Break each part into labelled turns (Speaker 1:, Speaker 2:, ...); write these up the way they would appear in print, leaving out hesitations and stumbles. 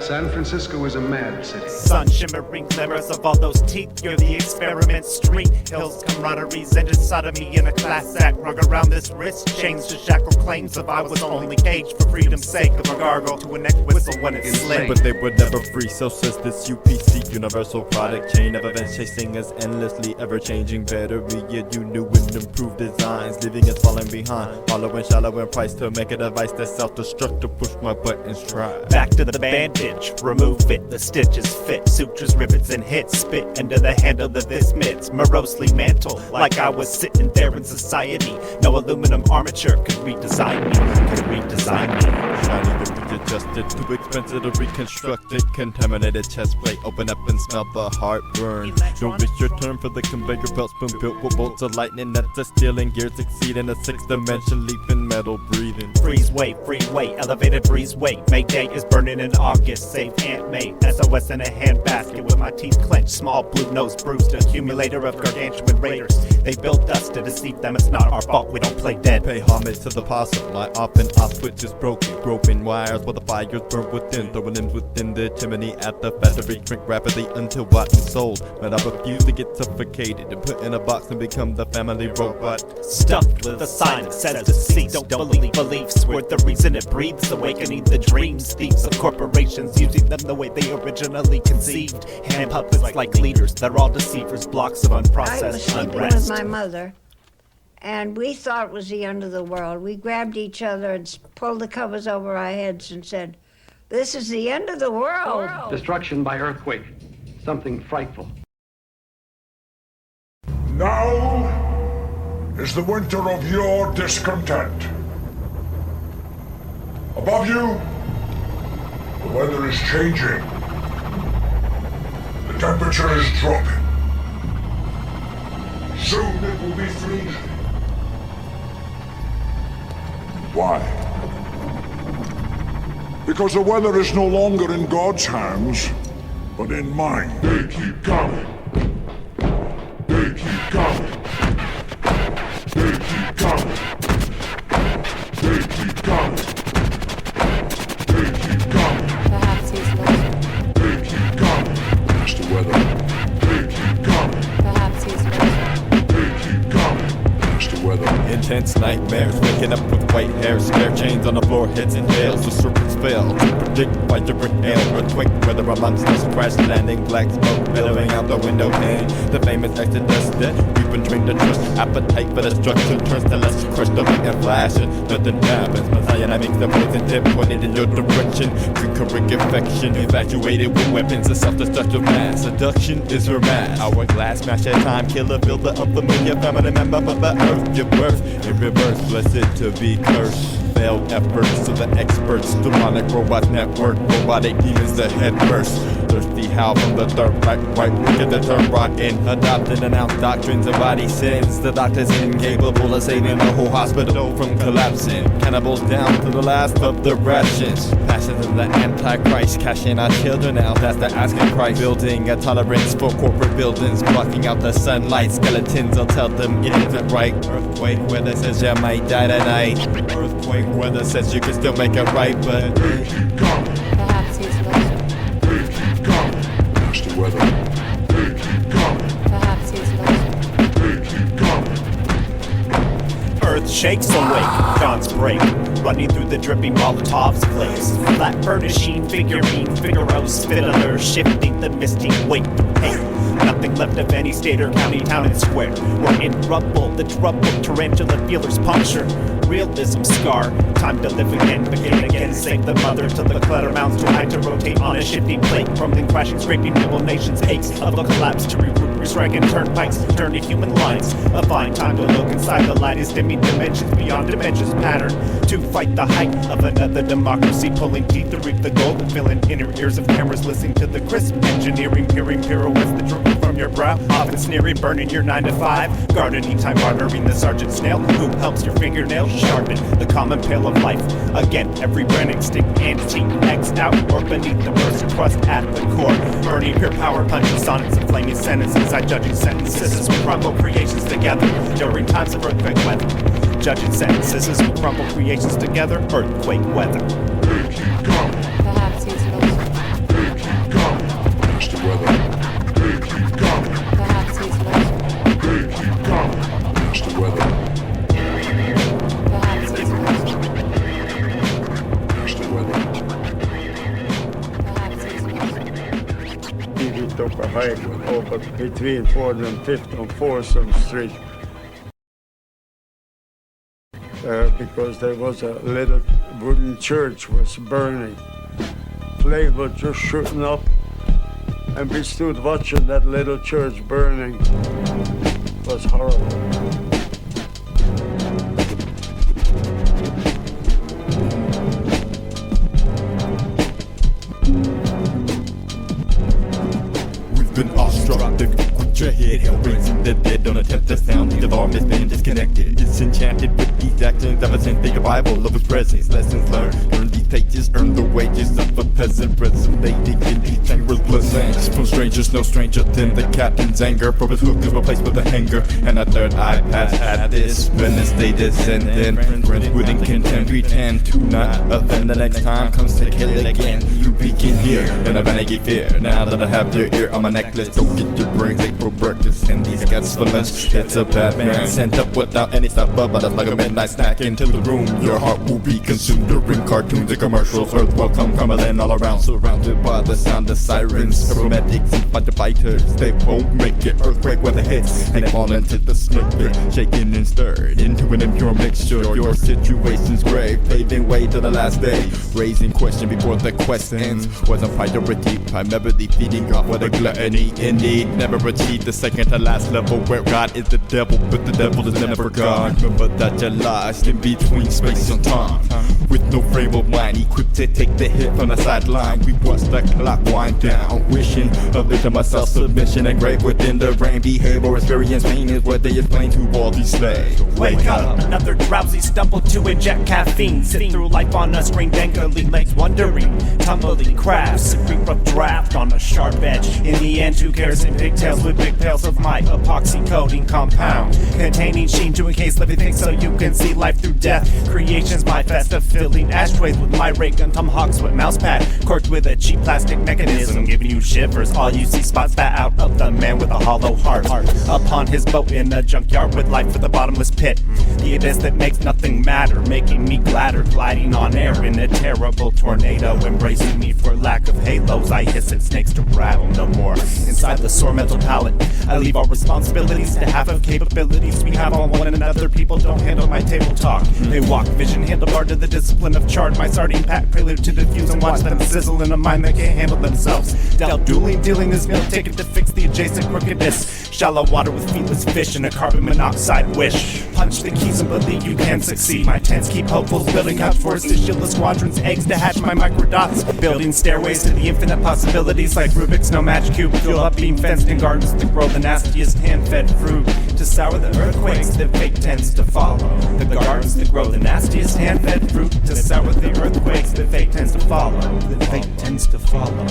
Speaker 1: San Francisco is a mad city.
Speaker 2: Sun shimmering glimmers of all those teeth. You're the experiment street. Hills, camaraderies, and sodomy in a class act. Rug around this wrist. Chains to shackle claims of I was only caged for freedom's sake. Of a gargle to a neck whistle when it's slim.
Speaker 3: But they were never free, so says this UPC universal product chain of events chasing us endlessly, ever changing, better be it you new and improved designs, leaving us falling behind, following shallow in price to make a device that's self-destructive. Push my buttons, try.
Speaker 2: Back to the bandage, remove it, the stitches fit, sutures, rivets, and hits, spit into the handle of this mitts, morosely mantle, like I was sitting there in society. No aluminum armature could redesign me,
Speaker 3: Shiny to readjusted, too expensive to reconstruct it. Contaminated chest plate, open up and smell the heartburn. Don't waste your turn for the conveyor belt spoon built with bolts of lightning nuts of steel and gears exceeding a 6th dimension leap in metal breathing.
Speaker 2: Freeway, elevated breezeway. Mayday is burning in August. Save Aunt May. SOS in a handbasket with my teeth clenched. Small blue nose bruised, accumulator of gargantuan raiders. They built us to deceive them. It's not our fault. We don't play dead.
Speaker 3: Pay homage to the possum. My off and off switch is broken. Groping wires while the fires burn within. Throwing limbs within the chimney at the factory. Shrink rapidly until rotten sold. But I refuse to get suffocated and put in a box and become the family robot.
Speaker 2: Stuffed with a sign that says deceased. Don't believe beliefs were the reason it breathes. Awakening the dreams. Thieves of corporations using them the way they originally conceived. Hand puppets like leaders. They're all deceivers. Blocks of unprocessed
Speaker 4: I was sleeping
Speaker 2: unrest.
Speaker 4: with my mother, and we thought it was the end of the world. We grabbed each other and pulled the covers over our heads and said, "This is the end of the world."
Speaker 1: Destruction by earthquake. Something frightful.
Speaker 5: Now is the winter of your discontent. Above you, the weather is changing. The temperature is dropping. Soon it will be freezing. Why? Because the weather is no longer in God's hands, but in mine. They keep coming. They keep coming. They keep coming. They keep coming. They keep coming.
Speaker 6: Perhaps he's lost.
Speaker 5: They keep coming. That's the weather. They keep coming.
Speaker 6: Perhaps he's lost.
Speaker 5: They keep coming. That's the weather.
Speaker 3: Intense nightmares, waking up with white hair, scare chains on the floor, heads and tails. The serpents fail to predict fire and hail. Earthquake, weather amongst us, crash landing, black smoke billowing out the window pane. The famous exodus that we've been trained to trust. Appetite for destruction turns to lust, crushed the light and flashing. Nothing happens, Messiah makes the poison tip pointed in your direction. Recurring infection, infatuated with weapons of self-destructive mass. Seduction is her mass. Hourglass, smash at time killer, builder of familiar family member of the earth. Give birth in reverse, blessed to be cursed. Failed efforts of the experts, demonic robots network, robotic demons that head first. Thirsty howl from the third right, wicked the turn rotten. Adopt and announce doctrines of body sins. The doctors incapable of saving the whole hospital from collapsing. Cannibals down to the last of the rations. Passions of the Antichrist, cashing our children out. That's the asking Christ. Building a tolerance for corporate buildings, blocking out the sunlight. Skeletons will tell them it isn't right. Earthquake weather says you might die tonight. Earthquake weather says you can still make it right, but
Speaker 5: They keep coming.
Speaker 6: Perhaps he's lost.
Speaker 5: They keep coming. That's the weather. They keep coming.
Speaker 6: Perhaps he's lost.
Speaker 5: They keep coming.
Speaker 2: Earth shakes awake, dawns break, running through the dripping Molotov's place. Flat burnishing figurine, Figaro's fiddler, shifting the misty weight of pain. Nothing left of any state or county, town and square. We're in rubble, the trouble, tarantula feelers puncture. Realism scar, time to live again, begin again. Save the mother till the clutter mounds too high to rotate on a shifting plate. Crumbling, crashing, scraping, middle nations aches of a collapse to reroute, restriking turnpikes, turn to human lines. A fine time to look inside the light is dimming dimensions beyond dimensions pattern. To fight the height of another democracy, pulling teeth to reap the gold and filling inner ears of cameras, listening to the crisp engineering, peering pirouettes that droop from your brow, often sneering, burning your 9 to 5. Gardening time, bartering the sergeant snail, who helps your fingernails sharpen the common pale of life. Again, every brand extinct entity, X'd out or beneath the burst crust at the core. Burning pure power punches, sonnets and flaming sentences. I judging sentences as we crumble creations together during times of earthquake weather. Judging sentences as we crumble creations together, earthquake weather.
Speaker 5: They keep coming.
Speaker 6: Perhaps he's lost.
Speaker 7: Papervehicle over between 4th and 5th on Folsom Street. Because there was a little wooden church was burning. Flame was just shooting up, and we stood watching that little church burning. It was horrible.
Speaker 3: Been awestruck, put your head held, raising the dead, don't attempt to sound the alarm has been disconnected. Disenchanted with these actions ever since the arrival of his presence. Lessons learned, earn these pages, earn the wages of a peasant, resonating in these changeless lands. From strangers, no stranger than the captain's anger, for his hook is replaced with a hanger, and a third eye pass at this. When the state is and then friends wouldn't contend, pretend to not offend. The next time comes to kill again, you begin here, and a vanity fear. Now that I have your ear on my necklace, don't get your brains ate for breakfast, and these guts for lunch. It's a bad man sent up without any stop, but it's like a midnight snack into the room. Your heart will be consumed during cartoons and commercials. Earth will come crumbling all around, surrounded by the sound of sirens. Paramedics and firefighters, they won't make it. Earthquake when it hits, and they fall into the snake pit, shaken and stirred into an impure mixture. Your situation's grave, paving way to the last day, raising question before the quest ends. Wasn't priority, primarily feeding off with a gluttony in need. Never achieved the second to last level where God is the devil, but the devil is never God. Remember that you're lost in between space and time, with no frame of mind, equipped to take the hit from the sideline. We watch the clock wind down, wishing a victim of self-submission, engraved within the brain. Behavior experience pain is what they explain to all these slaves.
Speaker 2: Wake up, another drowsy stumble to inject caffeine. Sit through life on a screen, dangling legs wondering, tumbling crafts, sipping rough draft on a sharp edge. In the end, who cares in pigtails with big pails of my epoxy coating compound, containing sheen to encase living things so you can see life through death. Creation's my fest of filling ashtrays with my ray gun tomahawks with mouse pad, corked with a cheap plastic mechanism, giving you shivers. All you see spots spat out of the man with a hollow heart, upon his boat in a junkyard with life for the bottomless pit. The abyss that makes nothing matter, making me gladder, gliding on air in a terrible tornado, embracing me for lack of halos. I hiss at snakes to rattle no more. Inside the sore mental palate, I leave all responsibilities to half of capabilities we have on one another. People don't handle my table talk, they walk vision handlebar to the discipline of charred. My sardine pack prelude to diffuse and watch them sizzle in a mind that can't handle themselves. Dealt dueling, dealing this meal ticket to fix the adjacent crookedness. Shallow water with feetless fish and a carbon monoxide wish. Punch the keys and believe you can succeed. My tents keep hopefuls, building couch forests to shield the squadron's eggs to hatch my microdots. Building stairways to the infinite possibilities like Rubik's no match cube. Fuel up being fenced in gardens that grow the nastiest hand-fed fruit. To sour the earthquakes that fate tends to follow. The gardens that grow the nastiest hand-fed fruit. To sour the earthquakes that fate tends to follow. That fate tends to follow.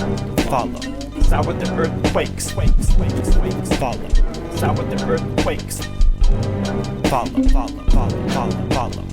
Speaker 2: Follow. Sour the earthquakes. Follow. Sour the earthquakes. Follow. Follow.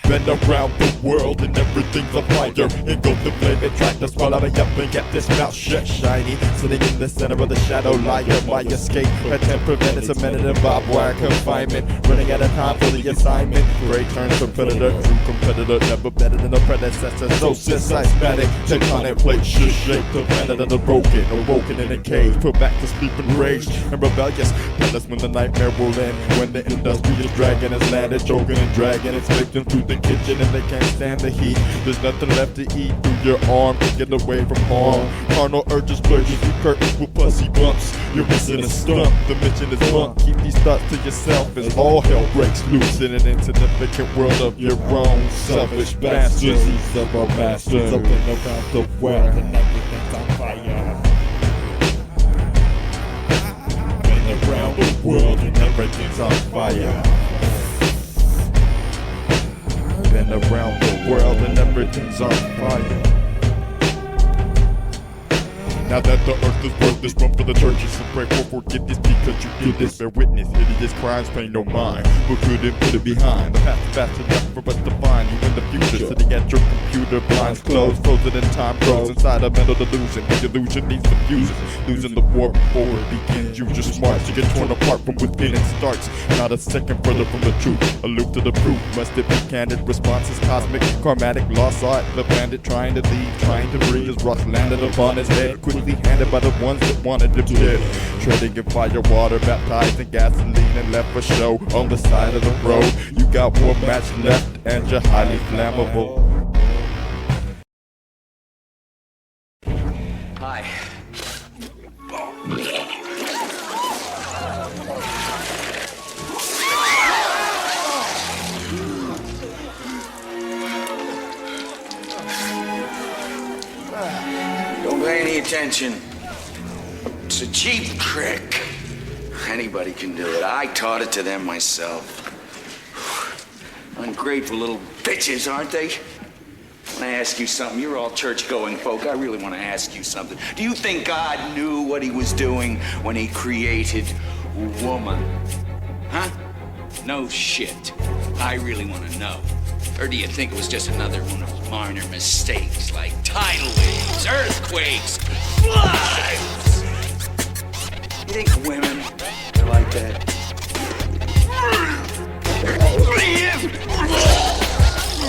Speaker 3: Been around the world and everything's a fire. And go to flame and track the swallow me up and get this mouth shut shiny. Sitting in the center of the shadow liar. My escape attempt prevented cemented in barbed wire confinement. Running out of time for the assignment. Great turn to predator, true competitor, never better than a predecessor. So systematic, tectonic plate should shake the planet of the broken, awoken in a cage, put back to sleep and rage and rebellious. That's when the nightmare will end. When the industrious dragon has landed, choking and dragging its victim through the kitchen and they can't stand the heat. There's nothing left to eat through your arm to get away from harm. Carnal urges, pleasures, you curtains with pussy bumps. You're missing a stump, the mission is bump. Keep these thoughts to yourself as all hell breaks loose in an insignificant world of your own. Selfish bastards, these of our masters. Up and around the world and everything's on fire. And around the world and everything's on fire. Been around the world and everything's on fire. Now that the earth is worthless, run for the churches and pray for forgiveness because you did this. Bear witness, hideous crimes pay no mind, but couldn't put it behind. The past is fast enough for us to find you in the future, sitting at your computer their blinds closed, frozen in time, frozen inside a mental delusion. The illusion needs confusion, losing the war before it begins. You just march, you get torn apart from within and starts. Not a second further from the truth, aloof to the proof. Must it be candid? Responses cosmic, karmatic, lost art. The bandit trying to leave, trying to breathe. As rocks landed upon his head, quickly handed by the ones that wanted him dead. Treading in fire water, baptized in gasoline, and left for show on the side of the road. You got one match left, and you're highly flammable.
Speaker 8: Hi. Don't pay any attention. It's a cheap trick. Anybody can do it. I taught it to them myself. Ungrateful little bitches, aren't they? I want to ask you something. You're all church-going folk. I really want to ask you something. Do you think God knew what he was doing when he created woman? Huh? No shit. I really want to know. Or do you think it was just another one of those minor mistakes like tidal waves, earthquakes, floods? You think women are like that?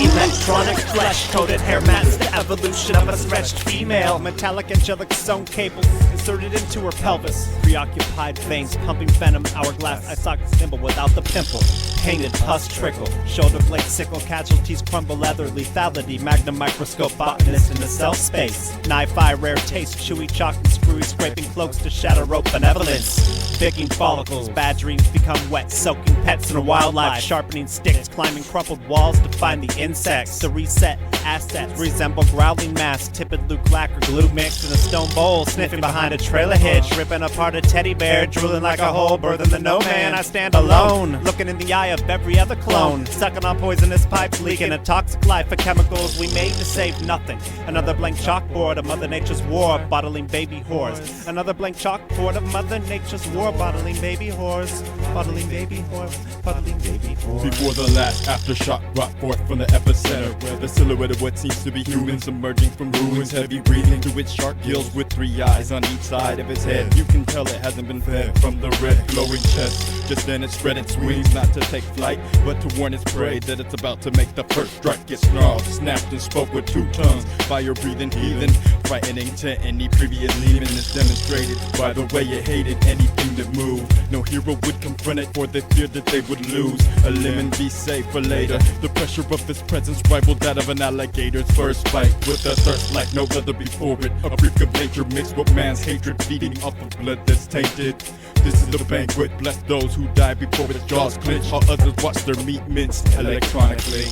Speaker 2: Electronic flesh-coated hair mats, the evolution of a stretched female. Metallic angelic sewn cables inserted into her pelvis. Preoccupied veins pumping venom, hourglass eye socket symbol without the pimple. Painted pus trickle, shoulder blade sickle, casualties crumble leather, lethality, magnum microscope, botanist in the cell space. Knife-eye, rare taste, chewy chalk and screwy, scraping cloaks to shatter rope benevolence. Picking follicles, bad dreams become wet, soaking pets in a wildlife, sharpening sticks, climbing crumpled walls to find the insects. To reset assets, resemble growling mass, tippet Luke lacquer, glue mixed in a stone bowl, sniffing behind a trailer hitch, ripping apart a teddy bear, drooling like a whole bird in the no man. I stand alone, looking in the eye of every other clone, sucking on poisonous pipes, leaking a toxic life of chemicals we made to save nothing. Another blank chalkboard of Mother Nature's war, bottling baby whores. Another blank chalkboard of Mother Nature's war, bottling baby whores, bottling baby whores, bottling baby whores.
Speaker 3: Before the last aftershock brought forth from the epicenter, where the silhouette of what seems to be humans emerging from ruins, heavy breathing to its shark gills with 3 eyes on each side of his head. You can tell it hasn't been fed from the red glowing chest. Just then it spread its wings, not to take flight, but to warn its prey that it's about to make the first strike. It snarled, snapped, and spoke with 2 tongues. Fire-breathing heathen, frightening to any previous demon, is demonstrated by the way it hated anything that moved. No hero would confront it, for they feared that they would lose. A lemon be safe for later. The pressure of this presence rivaled that of an alligator's first bite, with a thirst like no other before it. A freak of nature mixed with man's hatred, feeding off of blood that's tainted. This is the banquet, bless those who die before its jaws clench, while others watch their meat minced electronically.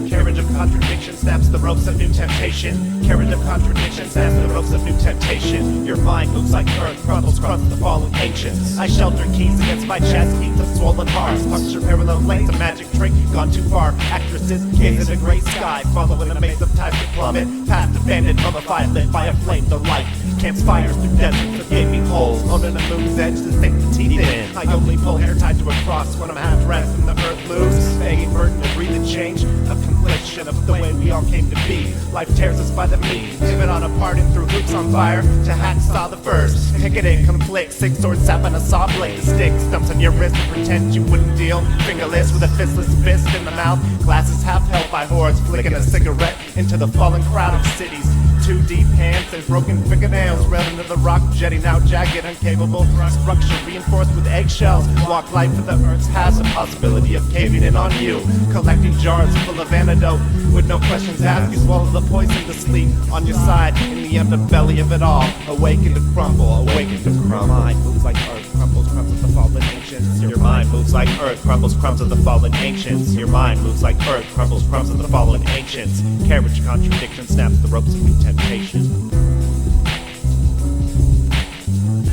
Speaker 2: Carriage of contradiction snaps the ropes of new temptation. Carriage of contradiction snaps the ropes of new temptation. Your mind moves like earth, crumbles, crumbs the fallen ancients. I shelter keys against my chest, keep the swollen hearts. Puncture parallel lanes, a magic trick gone too far. Actresses gaze at a gray sky, following a maze of time to plummet. Past abandoned, mummified, lit by a flame, the light. Camps fires through deserts that gave me holes. Holding a moon's edge to sink the teeth in. I only pull hair tied to a cross when I'm half dressed and the earth moves. Begging burden to breathe and change. A confliction of the way we all came to be. Life tears us by the meat. Pivot on apart and through hoops on fire. To hacksaw the first. Picketing, conflict, 6-sword sapping a saw blade. The stick stumps on your wrist to pretend you wouldn't deal. Fingerless with a fistless fist in the mouth. Glasses half held by hordes. Flicking a cigarette into the fallen crowd of cities. 2 deep hands and broken fingernails. Railed into the rock, jetting out jagged, uncapable. Structure reinforced with eggshells. Walk life for the earth's has a possibility of caving in on you. Collecting jars full of antidote. With no questions asked, you swallow the poison to sleep. On your side, in the underbelly of it all. Awaken to crumble, awaken to crumble. Mind moves like earth, crumble. crumbles, crumbs of the fallen ancients. Your mind moves like earth, crumbles, crumbs of the fallen ancients. Your mind moves like earth, crumbles, crumbs of the fallen ancients. Carriage contradiction snaps the ropes of new temptation.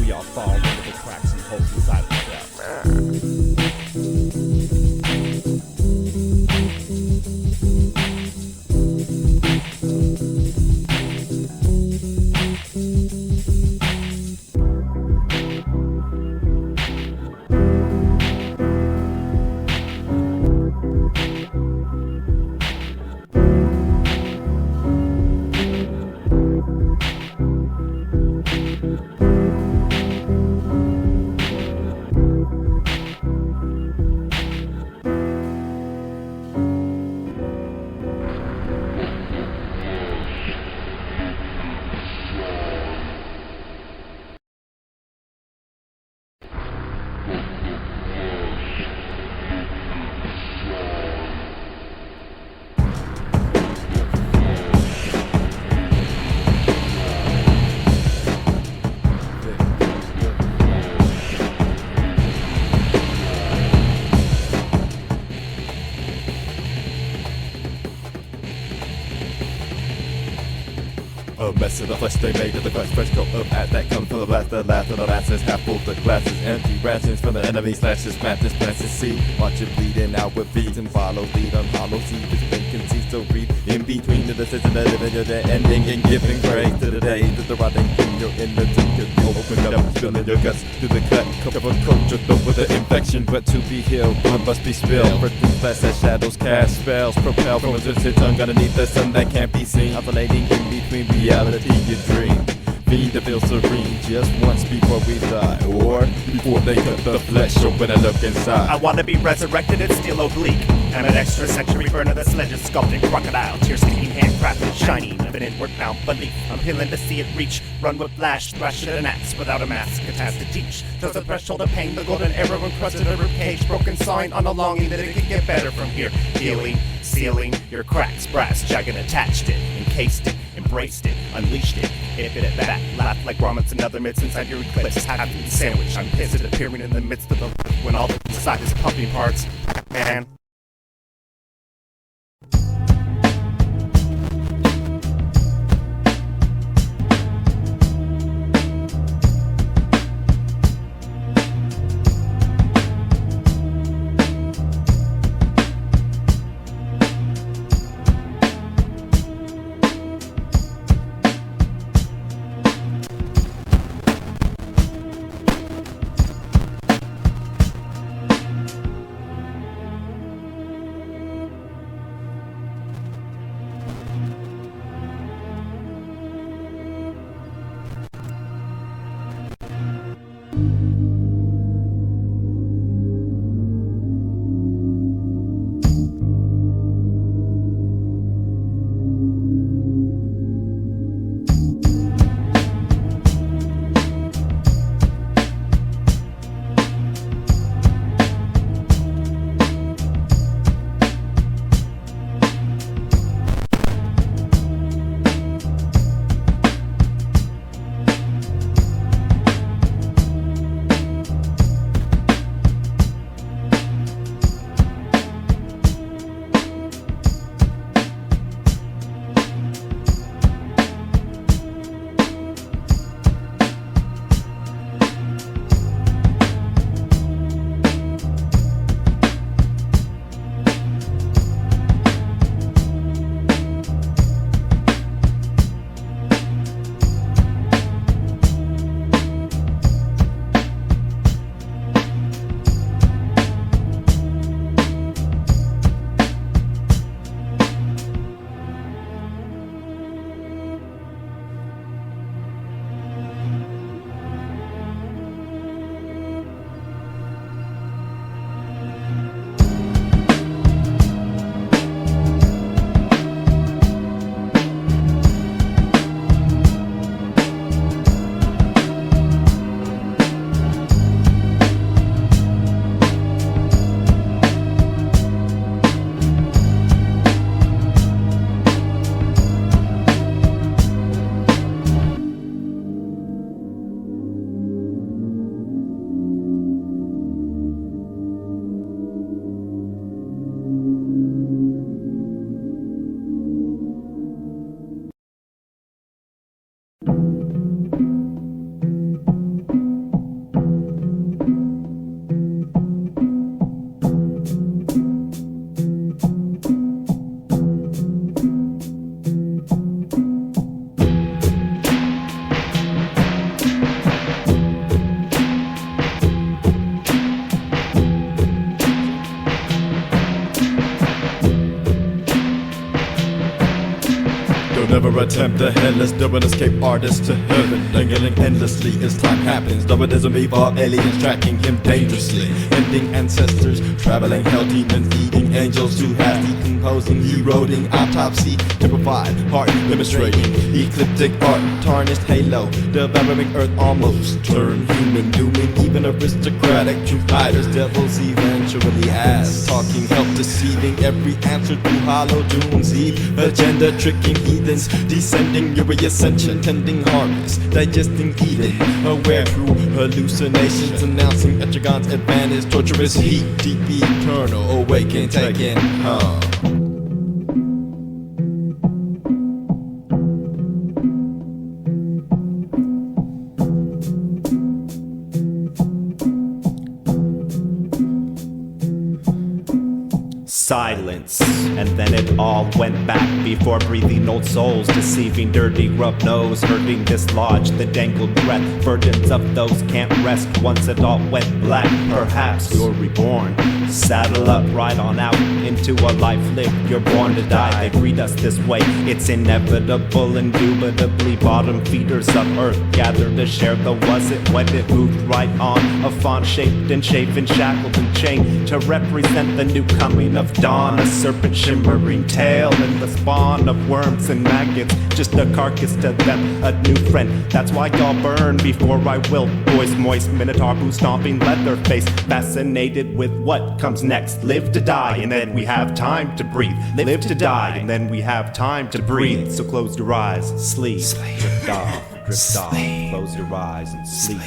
Speaker 2: We all fall into the cracks and holes inside ourselves.
Speaker 3: A mess of the flesh they made of the quest. Fresh coat of ass that comes from the blast. The last of the masses, half full, the glasses empty. Rations from the enemy slashes, matches, plants and see. Watch it bleeding out with feeds and follow. Lead on hollow seeds, which vacancies. So read in between the decision that living your day ending and giving praise to the day that the rotting in your inner tinker. You open up, spilling your guts through the cut. Cover coat your throat with an infection, but to be healed, blood must be spilled. For things flash as shadows cast spells, propel from a twisted tongue underneath the sun that can't be seen. Oscillating in between reality you dream. Be to feel serene just once before we die, or before they cut the flesh open and look inside.
Speaker 2: I wanna be resurrected and still oblique. I'm an extra century burner that's legend sculpted crocodile. Tear sticking handcrafted, shiny, of an inward bound belief. I'm peeling to see it reach. Run with flash, thrash at an axe without a mask. A task to teach. There's a threshold of pain, the golden arrow encrusted a ribcage. Broken sign on a longing that it could get better from here. Healing, sealing, your cracks, brass, jagged, attached it, encased it, embraced it, unleashed it. If it at that, laugh like grommets and other myths inside your eclipse. Happy sandwich, I'm pissed at appearing in the midst of the when all the inside is pumping parts. Man.
Speaker 3: never attempt a headless, do an escape artist to heaven. Lingering endlessly as time happens. Darwinism evolved, aliens tracking him dangerously. Ending ancestors, traveling hell demons, eating angels to have decomposing, eroding autopsy to provide heart demonstrating ecliptic art, tarnished halo, devouring earth almost turned human, dooming even aristocratic truth hiders, devils eventually ass talking, help deceiving every answer through hollow dooms, eve agenda tricking heathens, descending your ascension, tending harvest, digesting Eden, aware through hallucinations, announcing Etrigon's advantage, torturous heat, deep eternal, awaken, taken,
Speaker 2: Silence, and then it all went back before breathing old souls, deceiving dirty grub nose, hurting dislodged the dangled breath, burdens of those can't rest once it all went black. Perhaps you're reborn, saddle up, ride on out into a life lived, you're born to die. They breed us this way, it's inevitable, indubitably bottom feeders of earth gather to share the was it when it moved right on, a font shaped and shaven, shackled and chained to represent the new coming of dawn, a serpent shimmering tail and the spawn of worms and maggots, just a carcass to them, a new friend. That's why y'all burn before I will. Boys moist, minotaur who's stomping leatherface, fascinated with what comes next. Live to die and then we have time to breathe. Live to die and then we have time to breathe. So close your eyes, sleep, drift off, close your eyes and sleep.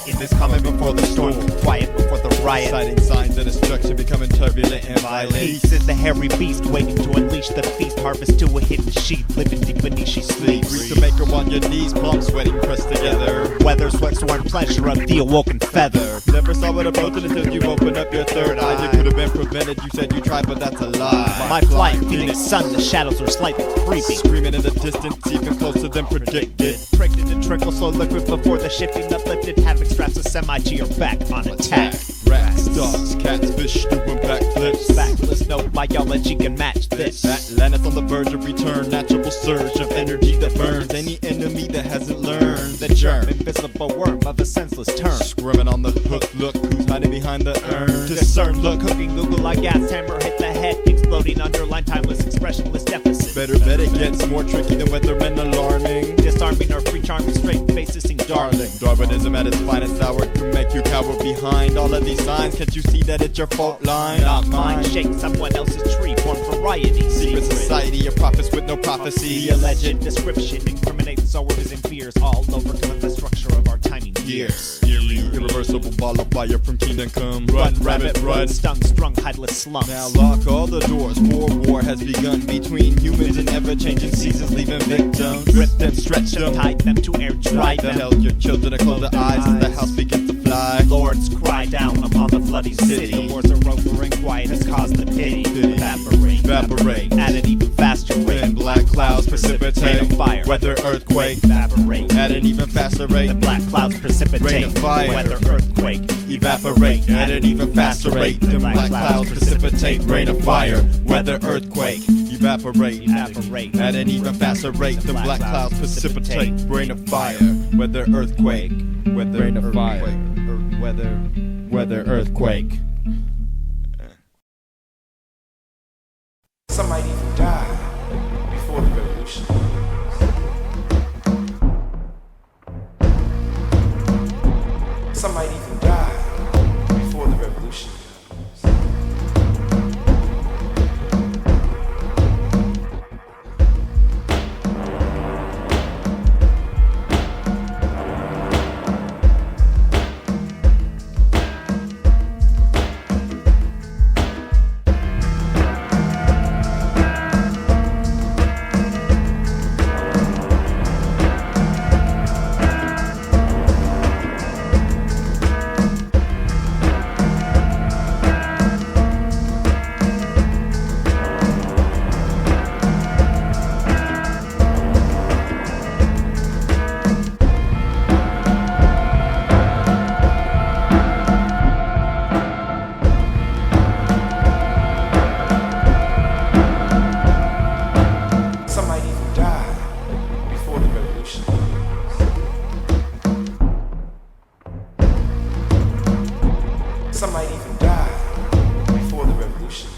Speaker 2: It is coming before the storm, quiet before the riot.
Speaker 3: Sighting signs of destruction, becoming turbulent and violent.
Speaker 2: Peace is the hairy beast waiting to unleash the feast. Harvest to a hidden sheath, living deep beneath she sleeps.
Speaker 3: Reach the maker on your knees, palms sweating pressed together.
Speaker 2: Weather, sweat, sworn pleasure of the awoken feather.
Speaker 3: Never saw it approaching until you open up your third eye. You could have been prevented, you said you tried, but that's a lie.
Speaker 2: My flight, Phoenix sun, the shadows are slightly creeping.
Speaker 3: Screaming in the distance, even closer than predicted.
Speaker 2: Pricked and trickle slow liquid before the shifting uplifted. Havoc straps a semi to your back on attack.
Speaker 3: Rats, dogs, cats, fish doing backflips.
Speaker 2: Backless, no biology can match this.
Speaker 3: Atlantis on the verge of return, natural surge of energy that burns any enemy that hasn't learned the germ, invisible worm of a senseless term. Scrimming on the hook, look who's hiding behind the urn.
Speaker 2: Discern, look, cooking Google like gas hammer hit the head, exploding underline timeless expressionless deficit.
Speaker 3: Better bet it gets more tricky than weathermen alarming.
Speaker 2: Disarming or free charming straight faces seem darling.
Speaker 3: Darwinism at its finest hour can make you cower behind all of these signs. Can't you see that it's your fault line?
Speaker 2: Not mine, shake someone else's tree, form variety.
Speaker 3: Secret society of prophets with no prophecy.
Speaker 2: The alleged description incriminates our and fears, all over the structure of our timing years.
Speaker 3: Irreversible ball of fire from kingdom come. Run, rabbit, run.
Speaker 2: Stung, strung, hideless slumps.
Speaker 3: Now lock all the doors, for war has begun between humans and ever-changing seasons, leaving victims. Rip them, stretch them,
Speaker 2: tie them to air, dry them.
Speaker 3: Tell your children to close their eyes as the house begins to fly.
Speaker 2: Lords cry down upon the bloody city. The wars are over and quiet has caused the pity. Evaporate at an even faster rate.
Speaker 3: Then black clouds precipitate
Speaker 2: rain of fire,
Speaker 3: weather, earthquake.
Speaker 2: Evaporate
Speaker 3: at an even faster rate.
Speaker 2: The black clouds precipitate
Speaker 3: rain of fire,
Speaker 2: weather, earthquake.
Speaker 3: Evaporate at an even faster rate. The black clouds precipitate rain of fire, weather, earthquake. Evaporate at an even faster rate. The black clouds precipitate rain of fire, weather, earthquake. Weather, rain of fire, weather, earthquake.
Speaker 9: Some might even die before the revolution. Some might even die before the revolution. Some might even die before the revolution.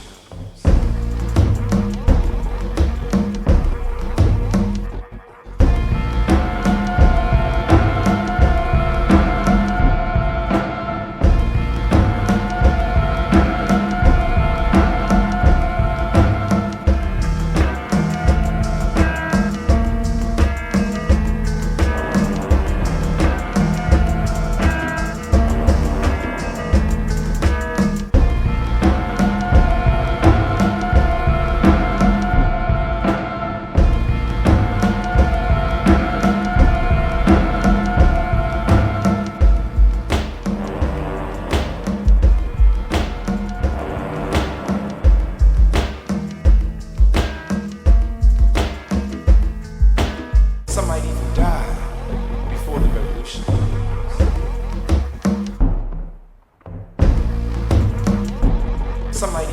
Speaker 9: Some might even die before the revolution. Some might